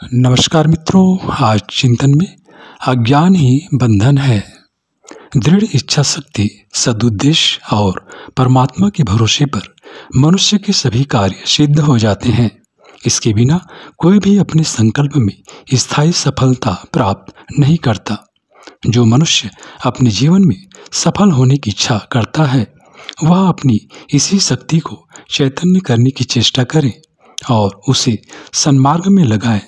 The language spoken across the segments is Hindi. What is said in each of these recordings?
नमस्कार मित्रों, आज चिंतन में अज्ञान ही बंधन है। दृढ़ इच्छा शक्ति, सदुद्देश्य और परमात्मा के भरोसे पर मनुष्य के सभी कार्य सिद्ध हो जाते हैं। इसके बिना कोई भी अपने संकल्प में स्थायी सफलता प्राप्त नहीं करता। जो मनुष्य अपने जीवन में सफल होने की इच्छा करता है, वह अपनी इसी शक्ति को चैतन्य करने की चेष्टा करे और उसे सन्मार्ग में लगाए,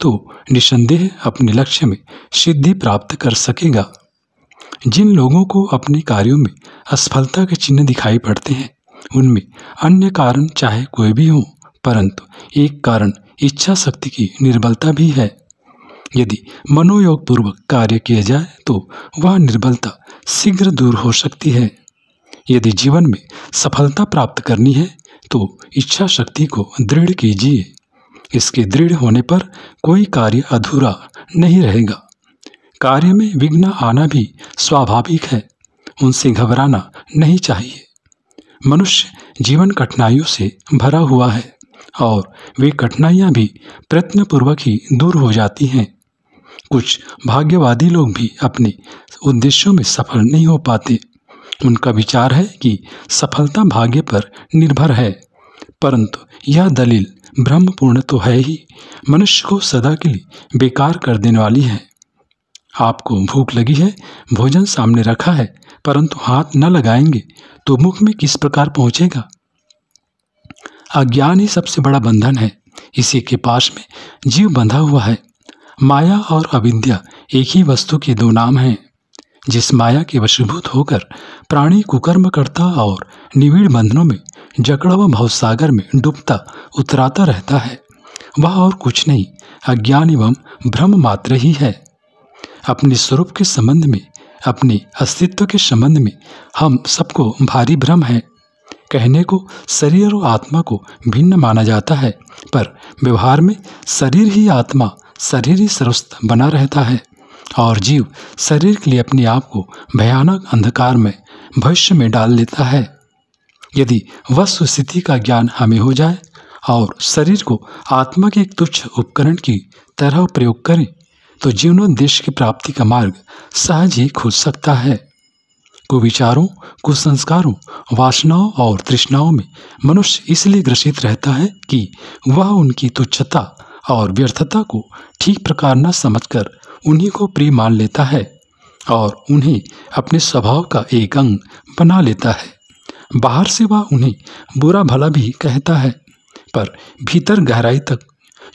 तो निसंदेह अपने लक्ष्य में सिद्धि प्राप्त कर सकेगा। जिन लोगों को अपने कार्यों में असफलता के चिन्ह दिखाई पड़ते हैं, उनमें अन्य कारण चाहे कोई भी हो, परंतु एक कारण इच्छा शक्ति की निर्बलता भी है। यदि मनोयोग पूर्वक कार्य किया जाए तो वह निर्बलता शीघ्र दूर हो सकती है। यदि जीवन में सफलता प्राप्त करनी है तो इच्छा शक्ति को दृढ़ कीजिए। इसके दृढ़ होने पर कोई कार्य अधूरा नहीं रहेगा। कार्य में विघ्न आना भी स्वाभाविक है, उनसे घबराना नहीं चाहिए। मनुष्य जीवन कठिनाइयों से भरा हुआ है और वे कठिनाइयां भी प्रयत्नपूर्वक ही दूर हो जाती हैं। कुछ भाग्यवादी लोग भी अपने उद्देश्यों में सफल नहीं हो पाते। उनका विचार है कि सफलता भाग्य पर निर्भर है, परंतु यह दलील भ्रमपूर्ण तो है ही, मनुष्य को सदा के लिए बेकार कर देने वाली है। आपको भूख लगी है, भोजन सामने रखा है, परंतु हाथ न लगाएंगे तो मुख में किस प्रकार पहुंचेगा। अज्ञान ही सबसे बड़ा बंधन है। इसी के पास में जीव बंधा हुआ है। माया और अविद्या एक ही वस्तु के दो नाम हैं। जिस माया के वशीभूत होकर प्राणी कुकर्म करता और निविड़ बंधनों में जकड़ा व भवसागर में डूबता उतराता रहता है, वह और कुछ नहीं, अज्ञान एवं भ्रम मात्र ही है। अपने स्वरूप के संबंध में, अपने अस्तित्व के संबंध में हम सबको भारी भ्रम है। कहने को शरीर और आत्मा को भिन्न माना जाता है, पर व्यवहार में शरीर ही आत्मा, शरीर ही सर्वस्व बना रहता है और जीव शरीर के लिए अपने आप को भयानक अंधकार में, भविष्य में डाल लेता है। यदि वस्तु स्थिति का ज्ञान हमें हो जाए और शरीर को आत्मा के एक तुच्छ उपकरण की तरह प्रयोग करें, तो जीवनोद्देश्य की प्राप्ति का मार्ग सहज ही खुल सकता है। कुविचारों, कुसंस्कारों, वासनाओं और तृष्णाओं में मनुष्य इसलिए ग्रसित रहता है कि वह उनकी तुच्छता और व्यर्थता को ठीक प्रकार न समझकर उन्हीं को प्रिय मान लेता है और उन्हें अपने स्वभाव का एक अंग बना लेता है। बाहर से वह उन्हें बुरा भला भी कहता है, पर भीतर गहराई तक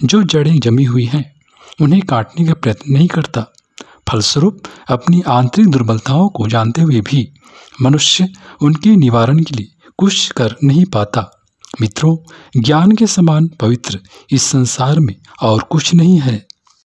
जो जड़ें जमी हुई हैं, उन्हें काटने का प्रयत्न नहीं करता। फलस्वरूप अपनी आंतरिक दुर्बलताओं को जानते हुए भी मनुष्य उनके निवारण के लिए कुछ कर नहीं पाता। मित्रों, ज्ञान के समान पवित्र इस संसार में और कुछ नहीं है।